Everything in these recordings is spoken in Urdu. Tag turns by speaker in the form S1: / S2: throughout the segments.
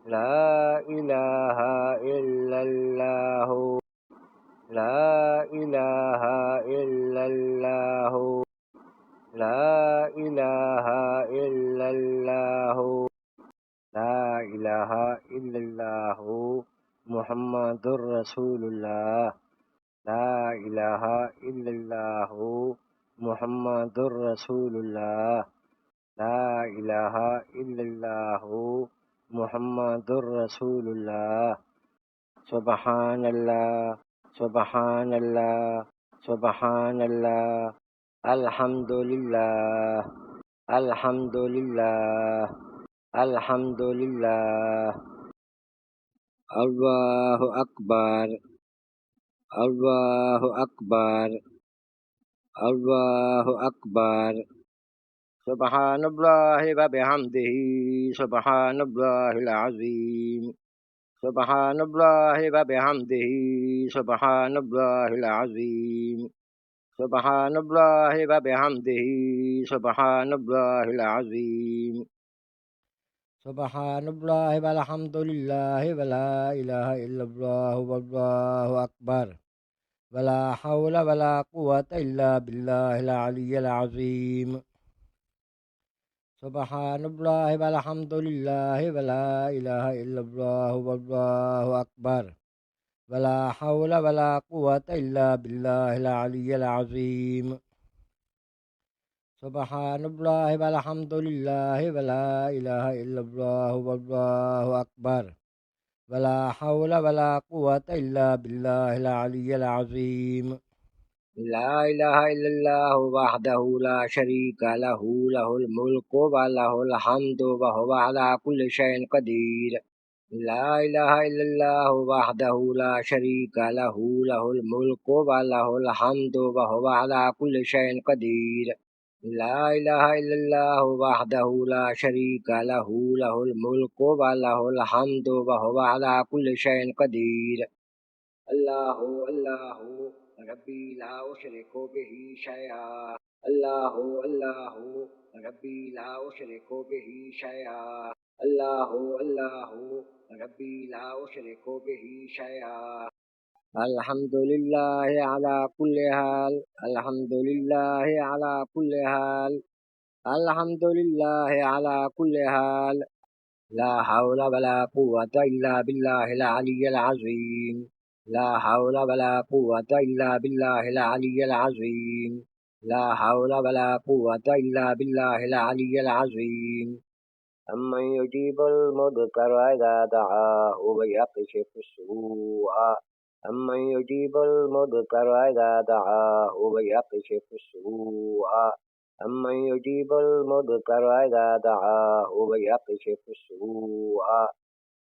S1: لا إله إلا الله لا إله إلا الله لا إله إلا الله لا إله إلا الله محمد رسول الله لا إله إلا الله محمد رسول الله لا إله إلا الله محمد رسول الله سبحان الله سبحان الله سبحان الله الحمد لله الحمد لله الحمد لله الله أكبر الله أكبر الله أكبر سبحان الله وبحمده سبحان الله العظيم سبحان الله وبحمده سبحان الله العظيم سبحان الله وبحمده سبحان الله العظيم سبحان الله والحمد لله ولا إله إلا الله والله أكبر ولا حول ولا قوة إلا بالله العلي العظيم سبحان الله والحمد لله ولا إله إلا الله والله أكبر ولا حول ولا قوة إلا بالله العلي العظيم سبحان الله والحمد لله ولا إله إلا الله والله أكبر ولا حول ولا قوة إلا بالله العلي العظيم لا إله إلا الله وحده لا شريك له له الملك وله الحمد وهو على كل شيء قدير لا إله إلا الله وحده لا شريك له له الملك وله الحمد وهو على كل شيء قدير لا إله إلا الله وحده لا شريك له له الملك وله الحمد وهو على كل شيء قدير الله الله ربي لا أشرك به شيئا الله الله ربي لا أشرك به شيئا الله الله ربي لا أشرك به شيئا الحمد لله على كل حال الحمد لله على كل حال الحمد لله على كل حال لا حول ولا قوة إلا بالله العلي العظيم لا حول ولا قوة إلا بالله العلي العظيم لا حول ولا قوة إلا بالله العلي العظيم أمن يجيب المضطر إذا دعاه ويكشف السوء أمن يجيب المضطر إذا دعاه ويكشف السوء أمن يجيب المضطر إذا دعاه ويكشف السوء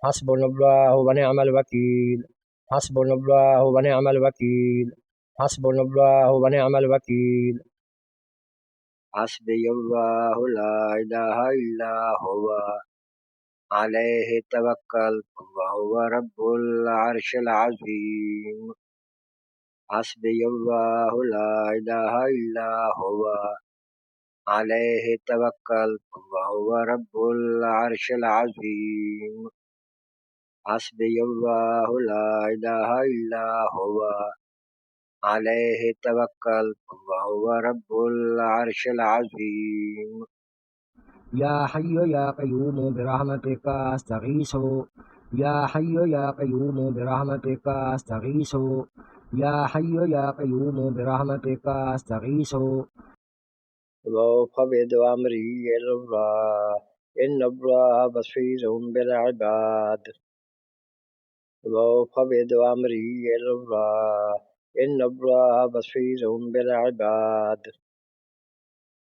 S1: حسبنا الله ونعم الوكيل حسبنا الله ونعم الوكيل حسبنا الله ونعم الوكيل حسبي الله لا إله إلا هو عليه توكلت وهو رب العرش العظيم حسبي الله لا إله إلا هو عليه توكلت وهو رب العرش العظيم حسبي الله لا إله إلا هو عليه توكلت وهو رب العرش العظيم يا حي يا قيوم برحمتك أستغيث يا حي يا قيوم برحمتك أستغيث يا حي يا قيوم برحمتك أستغيث وقبض أمري إلى الله إن الله بصير بالعباد وقبض أمري إلى الله إن الله بصير بالعباد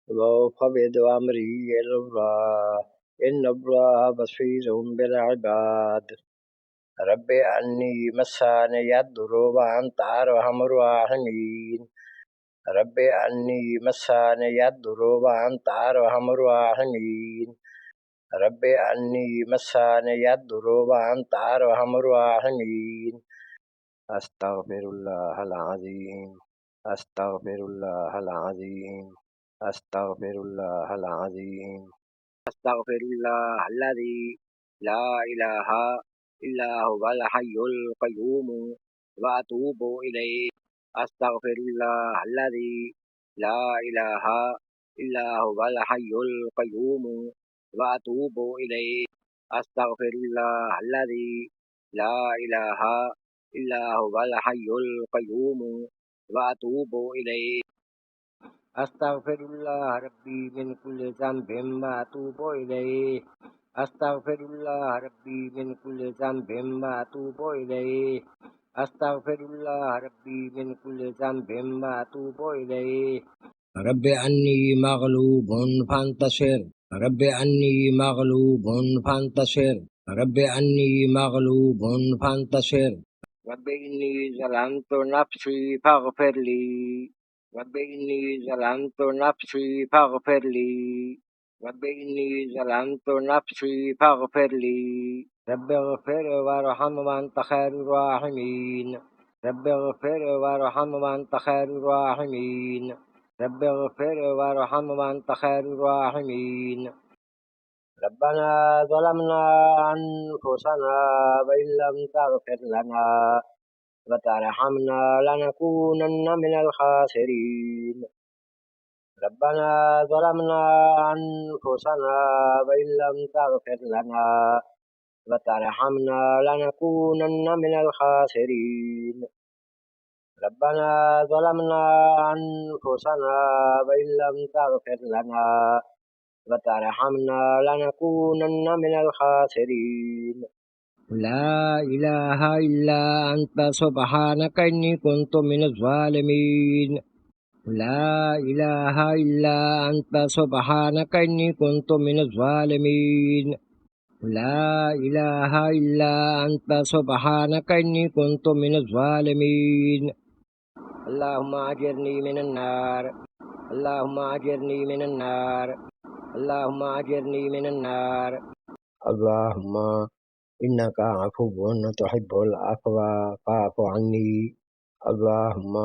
S1: وقبض أمري إلى الله إن الله بصير بالعباد رب أني مساني الضر وأنت أرحم الراحمين رب أني مساني الضر وأنت أرحم الراحمين رب أني مساني الضر وأنت أرحم الراحمين أستغفر الله العظيم أستغفر الله العظيم أستغفر الله العظيم أستغفر الله الذي لا إله إلا هو الحي القيوم وأتوب إليه أستغفر الله الذي لا إله إلا هو الحي القيوم وأتوب إليه أستغفر الله الذي لا إله إلا هو الحي القيوم وأتوب إليه أستغفر الله ربي من كل ذنب وأتوب إليه أستغفر الله ربي من كل ذنب وأتوب إليه أستغفر الله ربي من كل ذنب وأتوب إليه رب أني مغلوب فانتصر رب أني مغلوب فانتصر رب أني مغلوب فانتصر رب إني ظلمت نفسي فاغفر لي رب إني ظلمت نفسي فاغفر لي رب إني ظلمت نفسي فاغفر لي رب اغفر وارحم وأنت خير الراحمين رب اغفر وارحم وأنت خير الراحمين رب اغفر وارحم وأنت خير الراحمين ربنا ظلمنا أنفسنا وإن لم تغفر لنا وترحمنا لنكونن من الخاسرين ربنا ظلمنا أنفسنا وإن لم تغفر لنا وترحمنا لنكونن من الخاسرين ربنا ظلمنا أنفسنا وإن لم تغفر لنا وترحمنا لنكونن من الخاسرين لا إله إلا أنت سبحانك إني كنت من الظالمين لا إله إلا أنت سبحانك إني كنت من الظالمين لا إله إلا أنت سبحانك إني كنت من الظالمين اللهم أجرني من النار اللهم أجرني من النار اللهم أجرني من النار اللهم إنك عفو تحب العفو فاعف عني اللهم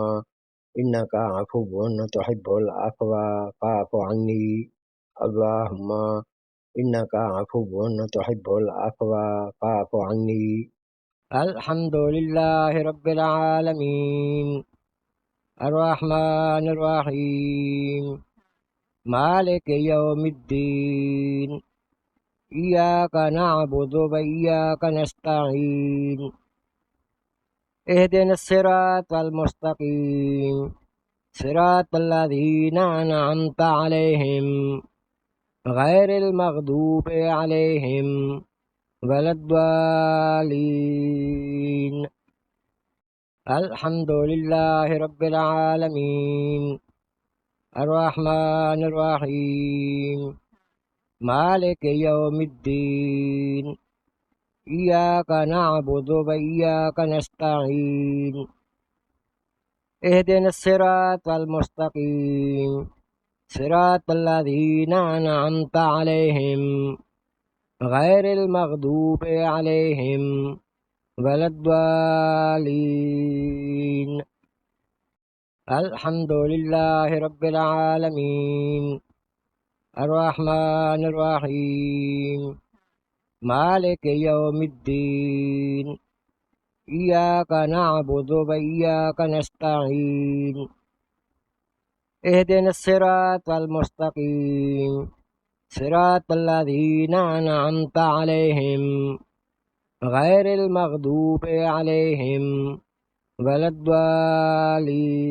S1: إنك عفو تحب العفو فاعف عني اللهم إنك عفو تحب العفو فاعف عني الحمد لله رب العالمين الرحمن الرحيم مالك يوم الدين إياك نعبد وإياك نستعين اهدنا الصراط المستقيم صراط الذين أنعمت عليهم غير المغضوب عليهم ولا الضالين الحمد لله رب العالمين الرحمن الرحيم مالك يوم الدين إياك نعبد وإياك نستعين اهدنا الصراط المستقيم صراط الذين أنعمت عليهم غير المغضوب عليهم ولا الضالين الحمد لله رب العالمين الرحمن الرحيم مالك يوم الدين إياك نعبد وإياك نستعين اهدنا الصراط المستقيم صراط الذين أنعمت عليهم غير المغضوب عليهم ولا الضالين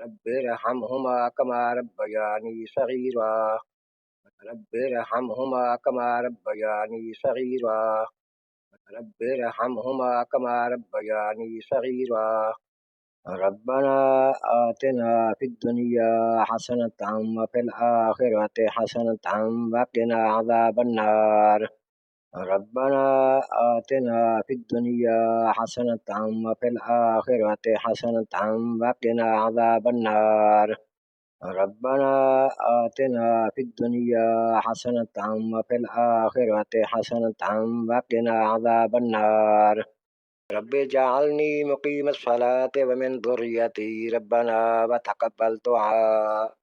S1: رب ارحمهما كما ربياني صغيرا رب ارحمهما كما ربياني صغيرا رب ارحمهما كما ربياني صغيرا ربنا آتنا في الدنيا حسنة وفي الآخرة حسنة وقنا عذاب النار ربنا آتنا في الدنيا حسنة وفي الآخرة حسنة وقنا عذاب النار ربنا آتنا في الدنيا حسنة وفي الآخرة حسنة وقنا عذاب النار رب اجعلني مقيم الصلاة ومن ذريتي ربنا وتقبل دعاء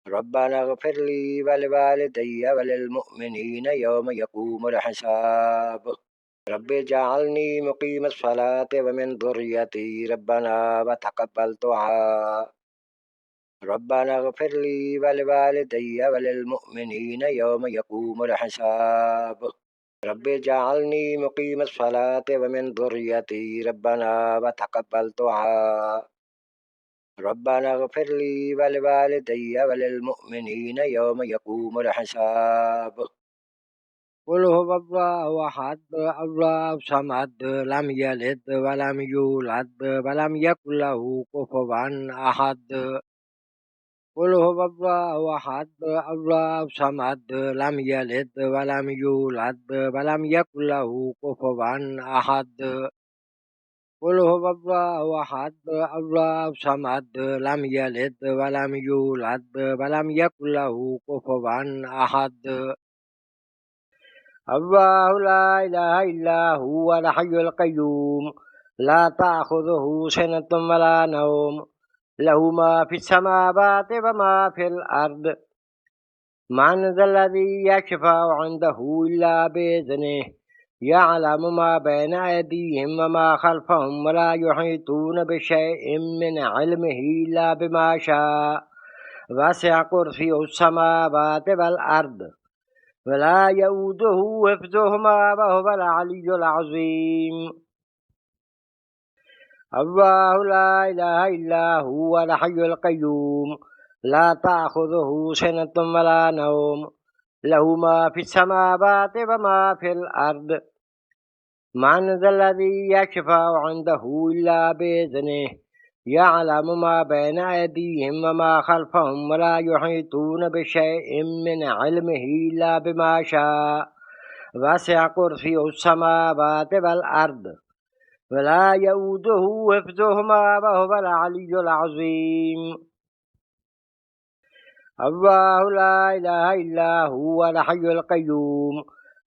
S1: ربنا اغفر لي ولوالدي وللمؤمنين يوم يقوم الحساب رب اجعلني مقيم الصلاة ومن ذريتي ربنا وتقبل دعاء ربنا اغفر لي ولوالدي وللمؤمنين يوم يقوم الحساب رب اجعلني مقيم الصلاة ومن ذريتي ربنا وتقبل دعاء ربنا اغفر لي ولوالدي وللمؤمنين يوم يقوم الحساب قل هو الله أحد الله الصمد لم يلد ولم يولد ولم يكن له كفوا أحد قل هو الله أحد الله الصمد لم يلد ولم يولد ولم يكن له كفوا أحد قل هو الله أحد الله الصمد لم يلد ولم يولد ولم يكن له كفوا أحد الله لا إله إلا هو الحي القيوم لا تأخذه سنة ولا نوم له ما في السماوات وما في الأرض من ذا الذي يشفع عنده إلا بإذنه يعلم ما بين أيديهم وما خلفهم ولا يحيطون بشيء من علمه إلا بما شاء وسع كرسيه السماوات والأرض ولا يؤوده حفظهما وهو العلي العظيم الله لا إله إلا هو الحي القيوم لا تأخذه سنة ولا نوم له ما في السماوات وما في الأرض من ذا الذي يشفع عنده إلا بإذنه يعلم ما بين أيديهم وما خلفهم ولا يحيطون بشيء من علمه إلا بما شاء وسع كرسيه السماوات والأرض ولا يؤوده حفظهما وهو العلي العظيم الله لا إله إلا هو الحي القيوم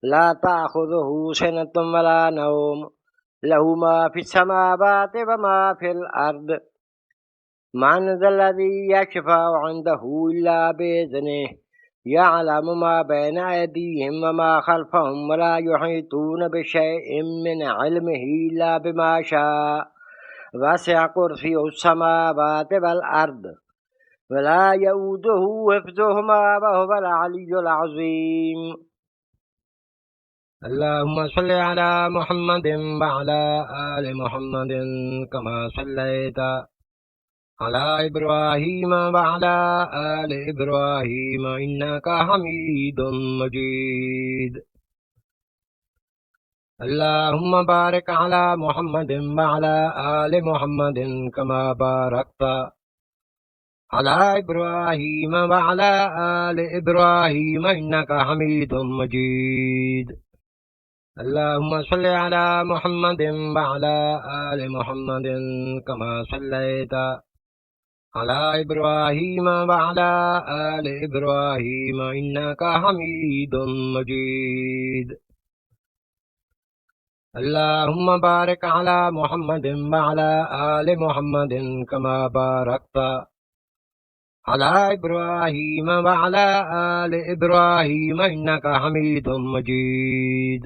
S1: لا تأخذه سنة ولا نوم له ما في السماوات وما في الأرض من ذا الذي يشفع عنده إلا بإذنه يعلم ما بين أيديهم وما خلفهم ولا يحيطون بشيء من علمه إلا بما شاء وسع كرسيه السماوات والأرض ولا يؤوده حفظهما وهو العلي العظيم اللهم صل على محمد وعلى آل محمد كما صليت على إبراهيم وعلى آل إبراهيم إنك حميد مجيد اللهم بارك على محمد وعلى آل محمد كما باركت على إبراهيم وعلى آل إبراهيم إنك حميد مجيد اللهم صل على محمد وعلى آل محمد كما صليت على إبراهيم وعلى آل إبراهيم إنك حميد مجيد اللهم بارك على محمد وعلى آل محمد كما باركت على إبراهيم وعلى آل إبراهيم إنك حميد مجيد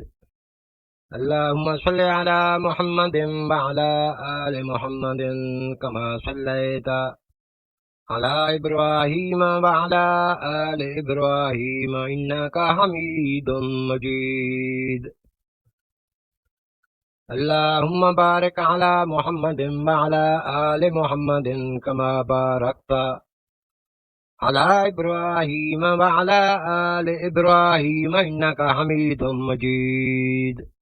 S1: اللهم صل على محمد وعلى آل محمد كما صليت على إبراهيم وعلى آل إبراهيم إنك حميد مجيد اللهم بارك على محمد وعلى آل محمد كما باركت على إبراهيم وعلى آل إبراهيم إنك حميد مجيد